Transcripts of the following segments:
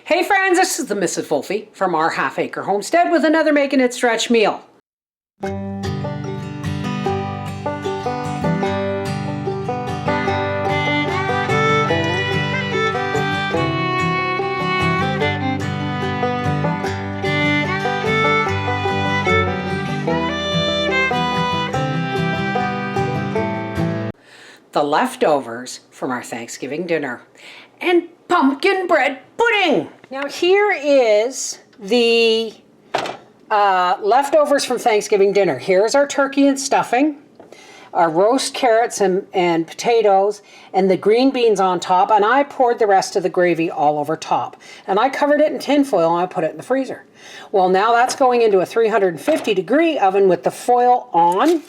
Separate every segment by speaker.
Speaker 1: Hey friends, this is the Mrs. Wolfie from our half-acre homestead with another Making It Stretch meal. The leftovers from our Thanksgiving dinner and pumpkin bread pudding. Now here is the leftovers from Thanksgiving dinner. Here's our turkey and stuffing, our roast carrots and potatoes, and the green beans on top, and I poured the rest of the gravy all over top. And I covered it in tin foil and I put it in the freezer. Well, now that's going into a 350-degree oven with the foil on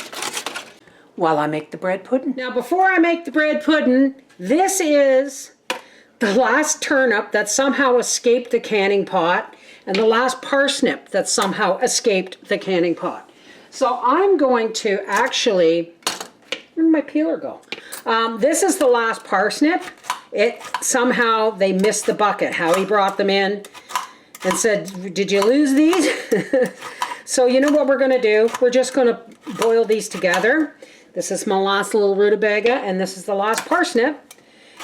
Speaker 1: while I make the bread pudding. Now before I make the bread pudding, this is the last turnip that somehow escaped the canning pot and the last parsnip that somehow escaped the canning pot. So I'm going to actually, where did my peeler go? This is the last parsnip. Somehow they missed the bucket. Howie brought them in and said, did you lose these? So you know what we're gonna do? We're just gonna boil these together. This is my last little rutabaga, and this is the last parsnip.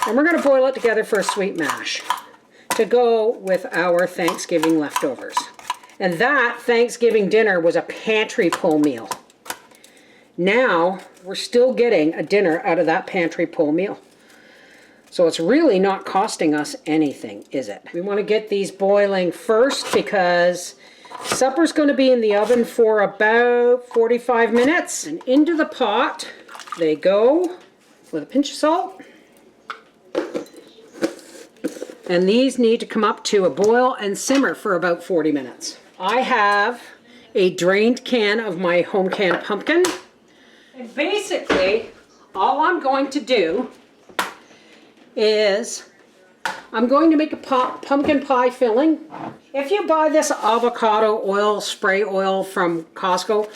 Speaker 1: And we're going to boil it together for a sweet mash to go with our Thanksgiving leftovers. And that Thanksgiving dinner was a pantry pull meal. Now, we're still getting a dinner out of that pantry pull meal. So it's really not costing us anything, is it? We want to get these boiling first because supper's going to be in the oven for about 45 minutes. And into the pot they go with a pinch of salt. And these need to come up to a boil and simmer for about 40 minutes. I have a drained can of my home canned pumpkin. And basically, all I'm going to do is I'm going to make a pumpkin pie filling. If you buy this avocado oil, spray oil from Costco,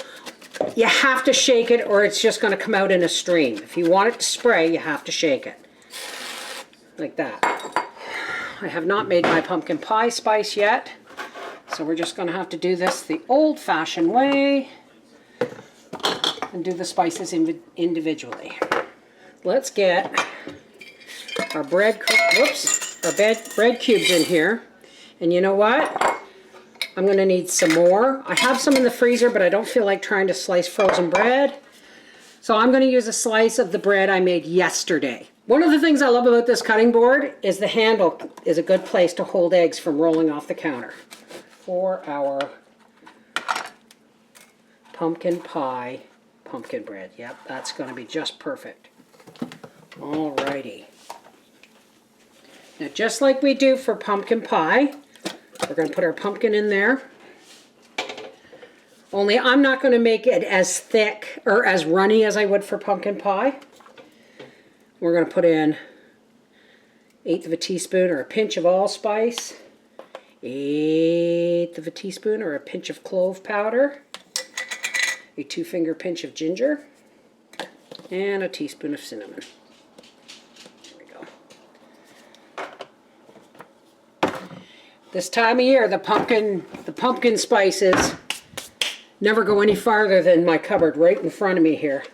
Speaker 1: you have to shake it or it's just going to come out in a stream. If you want it to spray, you have to shake it. Like that. I have not made my pumpkin pie spice yet, so we're just going to have to do this the old-fashioned way and do the spices individually. Let's get our bread cubes in here. And you know what? I'm going to need some more. I have some in the freezer, but I don't feel like trying to slice frozen bread. So I'm going to use a slice of the bread I made yesterday. One of the things I love about this cutting board is the handle is a good place to hold eggs from rolling off the counter. For our pumpkin pie, pumpkin bread. Yep, that's going to be just perfect. Alrighty. Now just like we do for pumpkin pie, we're going to put our pumpkin in there. Only I'm not going to make it as thick or as runny as I would for pumpkin pie. We're going to put in 1/8 of a teaspoon or a pinch of allspice, 1/8 of a teaspoon or a pinch of clove powder, a 2-finger pinch of ginger, and a teaspoon of cinnamon. This time of year, the pumpkin spices never go any farther than my cupboard right in front of me here.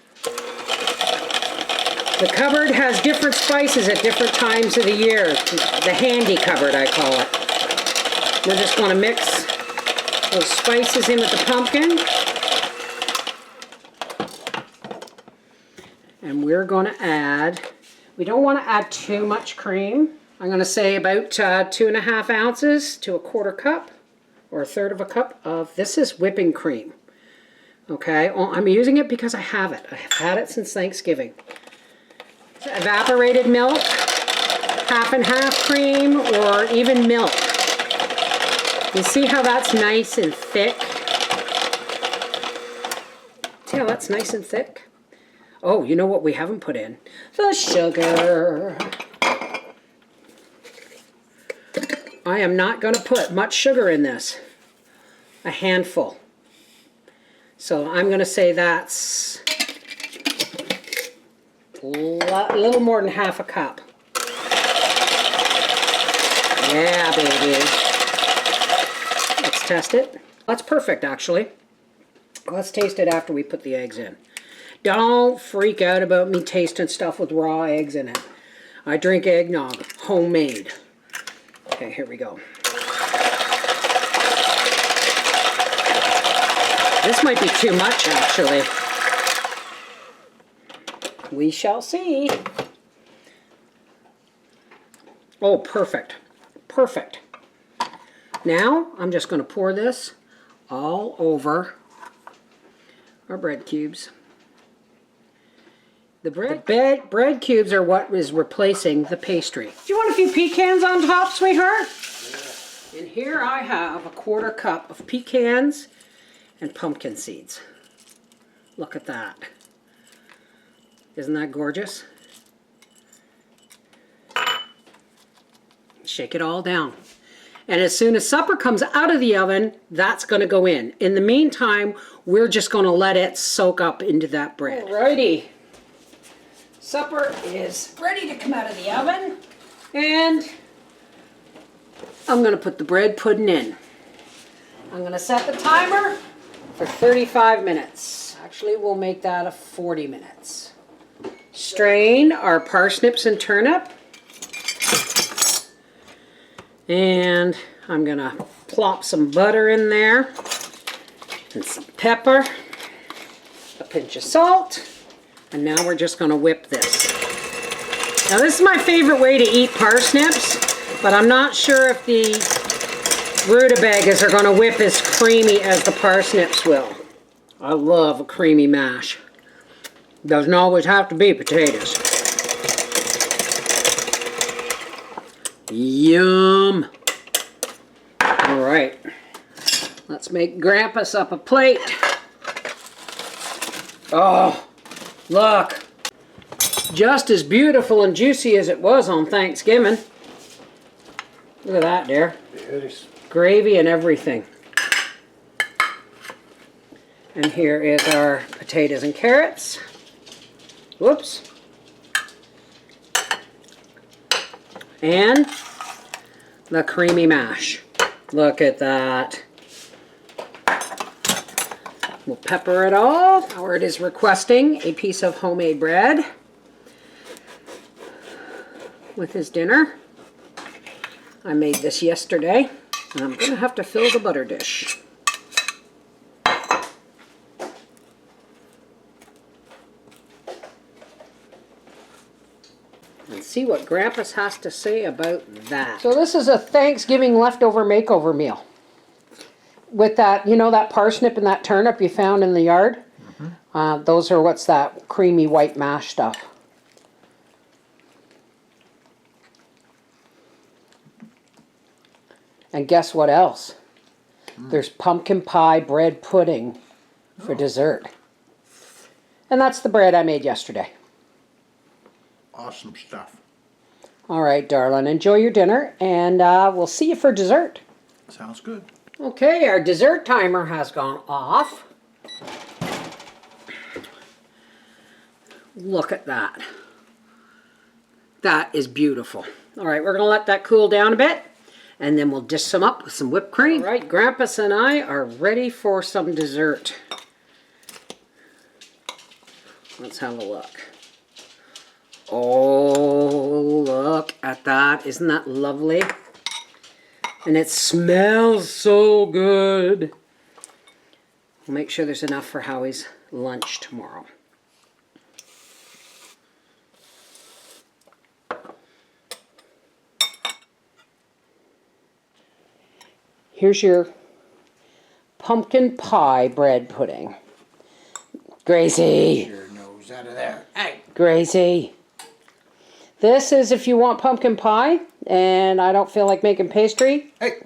Speaker 1: The cupboard has different spices at different times of the year. The handy cupboard, I call it. We're just going to mix those spices in with the pumpkin. And we're going to add, we don't want to add too much cream. I'm going to say about 2.5 ounces to a 1/4 cup or 1/3 of a cup of, this is whipping cream. Okay, I'm using it because I have it. I've had it since Thanksgiving. Evaporated milk, half and half cream, or even milk. You see how that's nice and thick? See how that's nice and thick? Oh, you know what we haven't put in? The sugar. I am not going to put much sugar in this. A handful. So I'm going to say that's a little more than half a cup. Yeah, baby. Let's test it. That's perfect, actually. Let's taste it after we put the eggs in. Don't freak out about me tasting stuff with raw eggs in it. I drink eggnog, homemade. Okay, here we go. This might be too much, actually. We shall see. Oh, perfect. Perfect. Now, I'm just going to pour this all over our bread cubes. The bread cubes are what is replacing the pastry. Do you want a few pecans on top, sweetheart? Yeah. And here I have a 1/4 cup of pecans and pumpkin seeds. Look at that. Isn't that gorgeous? Shake it all down. And as soon as supper comes out of the oven, that's going to go in. In the meantime, we're just going to let it soak up into that bread. Alrighty. Supper is ready to come out of the oven. And I'm going to put the bread pudding in. I'm going to set the timer for 35 minutes. Actually, we'll make that a 40 minutes. Strain our parsnips and turnip. And I'm going to plop some butter in there. And some pepper. A pinch of salt. And now we're just going to whip this. Now this is my favorite way to eat parsnips, but I'm not sure if the rutabagas are going to whip as creamy as the parsnips will. I love a creamy mash. Doesn't always have to be potatoes. Yum! Alright, let's make Grampus up a plate. Oh! Look, just as beautiful and juicy as it was on Thanksgiving. Look at that there. Gravy and everything. And here is our potatoes and carrots. Whoops. And the creamy mash. Look at that. We'll pepper it all. Howard is requesting a piece of homemade bread with his dinner. I made this yesterday, and I'm going to have to fill the butter dish. And see what Grampus has to say about that. So this is a Thanksgiving leftover makeover meal. With that, you know, that parsnip and that turnip you found in the yard? Mm-hmm. Those are, what's that, creamy white mash stuff. And guess what else? There's pumpkin pie bread pudding for dessert. And that's the bread I made yesterday.
Speaker 2: Awesome stuff.
Speaker 1: All right, darling, enjoy your dinner, and we'll see you for dessert.
Speaker 2: Sounds good.
Speaker 1: Okay, our dessert timer has gone off. Look at that. That is beautiful. All right, we're going to let that cool down a bit, and then we'll dish some up with some whipped cream. All right, Grampus and I are ready for some dessert. Let's have a look. Oh, look at that. Isn't that lovely? And it smells so good. We'll make sure there's enough for Howie's lunch tomorrow. Here's your pumpkin pie bread pudding. Gracie.
Speaker 2: Get your nose out of there. Hey.
Speaker 1: Gracie. This is if you want pumpkin pie and I don't feel like making pastry.
Speaker 2: Hey.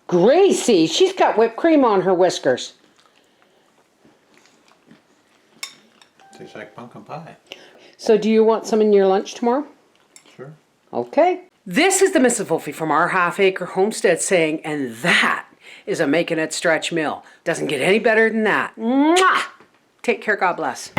Speaker 1: Gracie, she's got whipped cream on her whiskers.
Speaker 2: Tastes like pumpkin pie.
Speaker 1: So do you want some in your lunch tomorrow?
Speaker 2: Sure.
Speaker 1: Okay. This is the Mrs. Wolfie from our half-acre homestead saying, and that is a Making It Stretch meal. Doesn't get any better than that. Mwah! Take care, God bless.